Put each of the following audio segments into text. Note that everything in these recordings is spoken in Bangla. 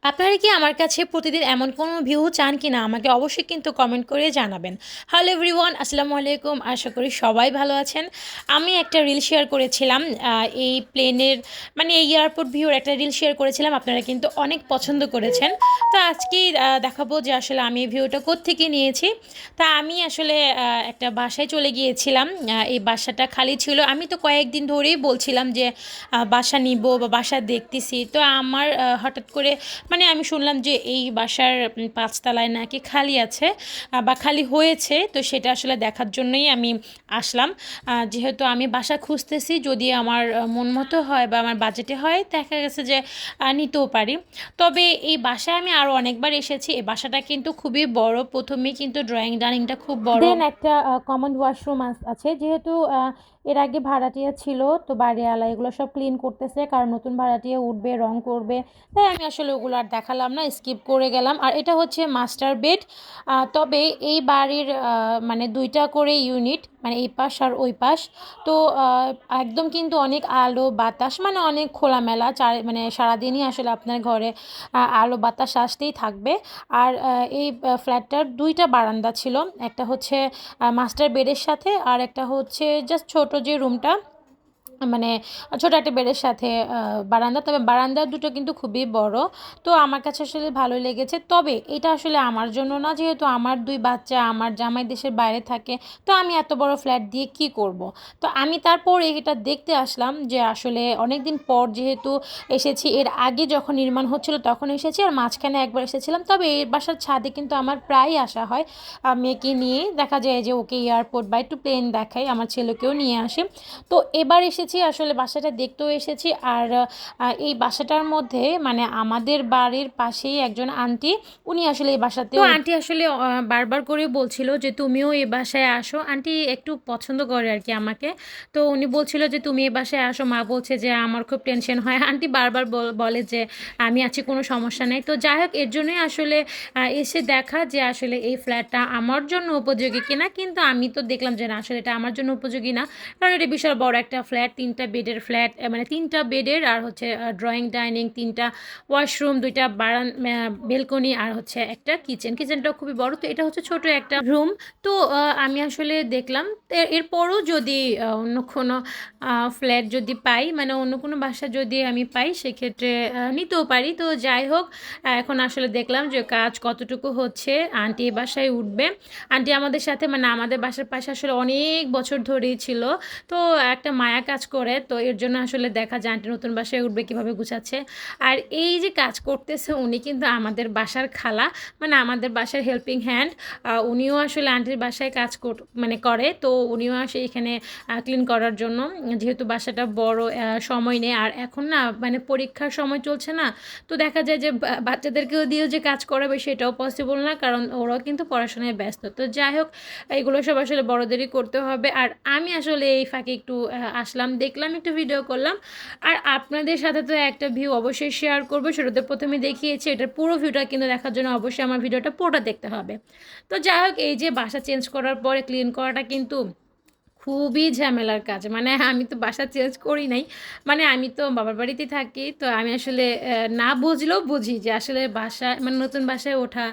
আপনারা কি আমার কাছে প্রতিদিন এমন কোনো ভিউ চান কিনা আমাকে অবশ্যই কিন্তু কমেন্ট করে জানাবেন। হ্যালো এভরিওয়ান, আসসালামু আলাইকুম। আশা করি সবাই ভালো আছেন। আমি একটা রিল শেয়ার করেছিলাম এই প্লেনের মানে এই এয়ারপোর্ট ভিউর একটা রিল শেয়ার করেছিলাম, আপনারা কিন্তু অনেক পছন্দ করেছেন। তো আজকেই দেখাবো যে আসলে আমি এই ভিউটা কোত্থেকে নিয়েছি। তা আমি আসলে একটা বাসায় চলে গিয়েছিলাম। এই বাসাটা খালি ছিল, আমি তো কয়েকদিন ধরেই বলছিলাম যে বাসা নিব বা বাসা দেখতেছি। তো আমার হঠাৎ করে মানে আমি শুনলাম যে এই বাসার ৫ তলায় নাকি খালি আছে বা খালি হয়েছে। তো সেটা আসলে দেখার জন্যই আমি আসলাম। যেহেতু আমি বাসা খুঁজতেছি, যদি আমার মন মতো হয় বা আমার বাজেটে হয়, দেখা গেছে যে নিতেও পারি। তবে এই বাসায় আমি আরও অনেকবার এসেছি। এই বাসাটা কিন্তু খুবই বড়। প্রথমেই কিন্তু ড্রয়িং ডাইনিংটা খুব বড়, দেন একটা কমন ওয়াশরুম আছে। যেহেতু এর আগে ভাড়াটিয়া ছিল, তো বাড়িওয়ালা এগুলো সব ক্লিন করতেছে, কারণ নতুন ভাড়াটিয়া উঠবে, রং করবে। তাই আমি আসলে ওগুলো আর দেখালাম না, স্কিপ করে গেলাম। আর এটা হচ্ছে মাস্টার বেড। তবে এই বাড়ির মানে ২টা করে ইউনিট, মানে এই পাশ আর ওই পাশ। তো একদম কিন্তু অনেক আলো বাতাস, মানে অনেক খোলামেলা মানে সারাদিনই আসলে আপনার ঘরে আলো বাতাস আসতেই থাকবে। আর এই ফ্ল্যাটটার ২টা বারান্দা ছিল, একটা হচ্ছে মাস্টার বেডের সাথে, আর একটা হচ্ছে জাস্ট ছোট যে রুমটা, মানে ছোট একটা বেডের সাথে বারান্দা। তবে বারান্দা দুটো কিন্তু খুবই বড়। তো আমার কাছে আসলে ভালোই লেগেছে। তবে এটা আসলে আমার জন্য না, যেহেতু আমার ২ বাচ্চা, আমার জামাই দেশের বাইরে থাকে। তো আমি এত বড় ফ্ল্যাট দিয়ে কি করব। তো আমি তারপরে এটা দেখতে আসলাম যে আসলে অনেক দিন পর যেহেতু এসেছি, এর আগে যখন নির্মাণ হচ্ছিল তখন এসেছি, আর মাঝখানে একবার এসেছিলাম। তবে এই বাসার ছাদে কিন্তু আমার প্রায়ই আসা হয়। মেয়েকে নিয়ে দেখা যায় যে ওকে এয়ারপোর্ট বা একটু প্লেন দেখাই, আমার ছেলেকেও নিয়ে আসি। তো এবার এসেছি আসলে বাসাটা দেখতেও এসেছি। আর এই বাসাটার মধ্যে মানে আমাদের বাড়ির পাশেই একজন আন্টি, উনি আসলে এই বাসাতে, তো আন্টি আসলে বারবার করে বলছিল যে তুমিও এই বাসায় আসো। আন্টি একটু পছন্দ করে আর কি আমাকে। তো উনি বলছিল যে তুমি এই বাসায় আসো, মা বলছে যে আমার খুব টেনশন হয়। আন্টি বারবার বলে যে আমি আছি, কোনো সমস্যা নেই। তো যাই হোক, এর জন্যই আসলে এসে দেখা যে আসলে এই ফ্ল্যাটটা আমার জন্য উপযোগী কিনা। কিন্তু আমি তো দেখলাম যে না, আসলে এটা আমার জন্য উপযোগী না, কারণ এটা বিশাল বড় একটা ফ্ল্যাট, 3টা বেডের ফ্ল্যাট, মানে 3টা বেডের, আর হচ্ছে ড্রয়িং ডাইনিং, 3টা ওয়াশরুম, 2টা বেলকনি, আর হচ্ছে একটা কিচেনটাও খুবই বড়। তো এটা হচ্ছে ছোট একটা রুম। তো আমি আসলে দেখলাম এরপরও যদি অন্য কোনো ফ্ল্যাট যদি পাই, মানে অন্য কোনো বাসা যদি আমি পাই, সেক্ষেত্রে নিতেও পারি। তো যাই হোক, এখন আসলে দেখলাম যে কাজ কতটুকু হচ্ছে। আন্টি এই বাসায় উঠবে। আন্টি আমাদের সাথে, মানে আমাদের বাসার পাশে আসলে অনেক বছর ধরেই ছিল। তো একটা মায়া কাজ করে, তো এর জন্য আসলে দেখা যায় আন্টি নতুন বাসায় উঠবে কীভাবে গুছাচ্ছে। আর এই যে কাজ করতেছে উনি কিন্তু আমাদের বাসার খালা, মানে আমাদের বাসার হেল্পিং হ্যান্ড। উনিও আসলে আন্টির বাসায় কাজ মানে করে। তো উনিও আসে এখানে ক্লিন করার জন্য, যেহেতু বাসাটা বড়, সময় নেই। আর এখন না মানে পরীক্ষার সময় চলছে না, তো দেখা যায় যে বাচ্চাদেরকেও দিয়েও যে কাজ করাবে সেটাও পসিবল না, কারণ ওরাও কিন্তু পড়াশোনায় ব্যস্ত। তো যাই হোক, এগুলো সব আসলে বড়দেরই করতে হবে। আর আমি আসলে এই ফাঁকে একটু আসলাম, দেখলাম, একটু ভিডিও করলাম। আর আপনাদের সাথে তো একটা ভিউ অবশ্যই শেয়ার করবো, সেটা তো প্রথমে দেখিয়েছি। এটার পুরো ভিউটা কিন্তু দেখার জন্য অবশ্যই আমার ভিডিওটা পুরোটা দেখতে হবে। তো যাই হোক, এই যে বাসা চেঞ্জ করার পরে ক্লিন করাটা কিন্তু খুবই ঝামেলার কাজ। মানে আমি তো বাসা চেঞ্জ করি নাই, মানে আমি তো বাবার বাড়িতেই থাকি। তো আমি আসলে না বুঝলেও বুঝি যে আসলে বাসা, মানে নতুন বাসায় ওঠা,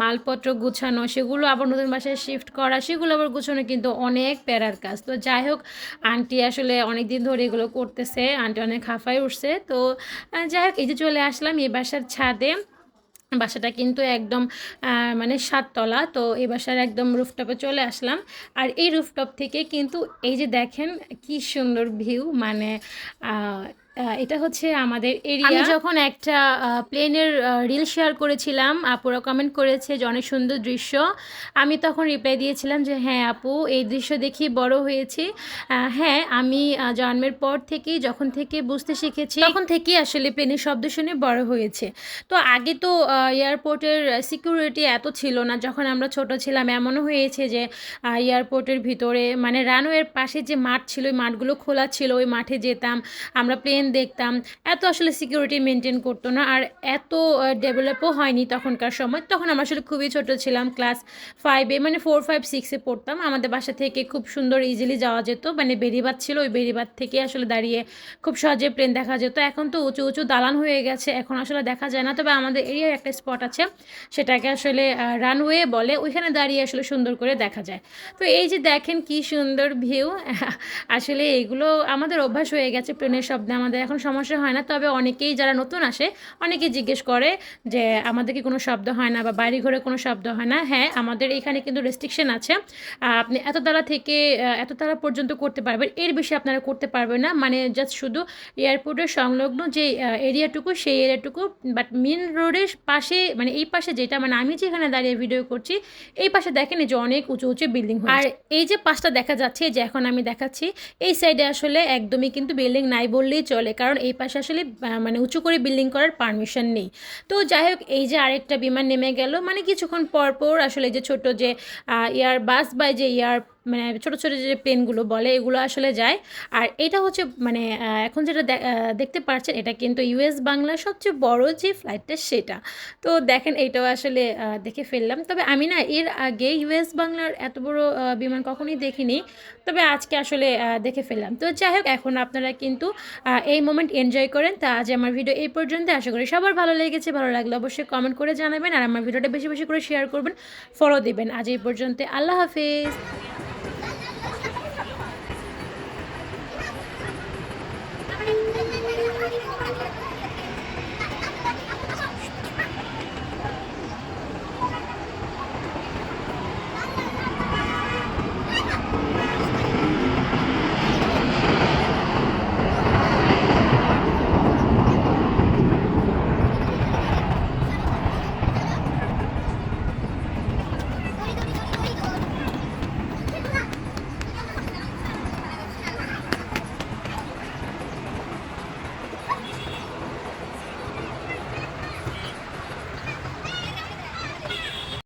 মালপত্র গুছানো, সেগুলো আবার নতুন বাসায় শিফট করা, সেগুলো আবার গুছানো কিন্তু অনেক প্যারার কাজ। তো যাই হোক, আন্টি আসলে অনেক দিন ধরে এগুলো করতেছে, আন্টি অনেক হাঁফায় উঠছে। তো যাই হোক, এই যে চলে আসলাম এই বাসার ছাদে। বাসাটা কিন্তু একদম মানে 7 তলা। তো এই বাসার একদম রুফটপে চলে আসলাম। আর এই রুফটপ থেকে কিন্তু এই যে দেখেন কি সুন্দর ভিউ, মানে এটা হচ্ছে আমাদের এরিয়া। আমি যখন একটা প্লেনের রিল শেয়ার করেছিলাম, আপুরা কমেন্ট করেছে যে অনেক সুন্দর দৃশ্য। আমি তখন রিপ্লাই দিয়েছিলাম যে হ্যাঁ আপু, এই দৃশ্য দেখি বড় হয়েছি। হ্যাঁ, আমি জন্মের পর থেকেই, যখন থেকে বুঝতে শিখেছি, তখন থেকেই আসলে প্লেনের শব্দ শুনে বড় হয়েছে। তো আগে তো এয়ারপোর্টের সিকিউরিটি এত ছিল না, যখন আমরা ছোট ছিলাম। এমনও হয়েছে যে এয়ারপোর্টের ভিতরে, মানে রানওয়ের পাশে যে মাঠ ছিল, ওই মাঠগুলো খোলা ছিল, ওই মাঠে যেতাম, আমরা প্লেন দেখতাম, এত আসলে সিকিউরিটি মেনটেন করতো না, আর এত ডেভেলপও হয়নি তখনকার সময়। তখন আমরা আসলে খুবই ছোট ছিলাম, ক্লাস 5-এ মানে 4-5-6-এ পড়তাম। আমাদের বাসা থেকে খুব সুন্দর ইজিলি যাওয়া যেত, মানে বেড়িবাঁধ ছিল, ওই বেড়িবাঁধ থেকে আসলে দাঁড়িয়ে খুব সহজে প্লেন দেখা যেত। এখন তো উঁচু উঁচু দালান হয়ে গেছে, এখন আসলে দেখা যায় না। তবে আমাদের এরিয়ার একটা স্পট আছে, সেটাকে আসলে রানওয়ে বলে, ওইখানে দাঁড়িয়ে আসলে সুন্দর করে দেখা যায়। তো এই যে দেখেন কি সুন্দর ভিউ, আসলে এগুলো আমাদের অভ্যাস হয়ে গেছে প্লেনের শব্দে, আমাদের এখন সমস্যা হয় না। তবে অনেকেই যারা নতুন আসে অনেকেই জিজ্ঞেস করে যে আমাদের কি কোনো শব্দ হয় না বা বাড়ি ঘরে কোনো শব্দ হয় না। হ্যাঁ, আমাদের এখানে কিন্তু রেস্ট্রিকশন আছে, আপনি এত তালা থেকে এত তালা পর্যন্ত করতে পারবেন, এর বেশি আপনারা করতে পারবেন না। মানে জাস্ট শুধু এয়ারপোর্টের সংলগ্ন যে এরিয়াটুকু সেই এরিয়াটুকু, বাট মেন রোডের পাশে মানে এই পাশে যেটা মানে আমি যেখানে দাঁড়িয়ে ভিডিও করছি এই পাশে দেখেন এই যে অনেক উঁচু উঁচু বিল্ডিং, আর এই যে পাশটা দেখা যাচ্ছে যে এখন আমি দেখাচ্ছি এই সাইডে আসলে একদমই কিন্তু বিল্ডিং নাই বললেই চলে, কারণ এই পাশে আসলে মানে উঁচু করে বিল্ডিং করার পারমিশন নেই। তো যাই হোক, এই যে আরেকটা বিমান নেমে গেল, মানে কিছুক্ষণ পর পর আসলে যে ছোট যে এয়ার বাস বা যে মানে ছোটো ছোটো যে প্লেনগুলো বলে এগুলো আসলে যায়। আর এটা হচ্ছে মানে এখন যেটা দেখতে পাচ্ছেন এটা কিন্তু ইউএস বাংলার সবচেয়ে বড় যে ফ্লাইটটা সেটা। তো দেখেন এইটাও আসলে দেখে ফেললাম। তবে আমি না এর আগে ইউএস বাংলার এত বড় বিমান কখনোই দেখিনি, তবে আজকে আসলে দেখে ফেললাম। তো যাই হোক, এখন আপনারা কিন্তু এই মোমেন্ট এনজয় করেন। তা আজ আমার ভিডিও এই পর্যন্ত, আশা করি সবার ভালো লেগেছে। ভালো লাগলে অবশ্যই কমেন্ট করে জানাবেন, আর আমার ভিডিওটা বেশি বেশি করে শেয়ার করবেন, ফলো দিবেন। আজ এই পর্যন্ত, আল্লাহ হাফেজ।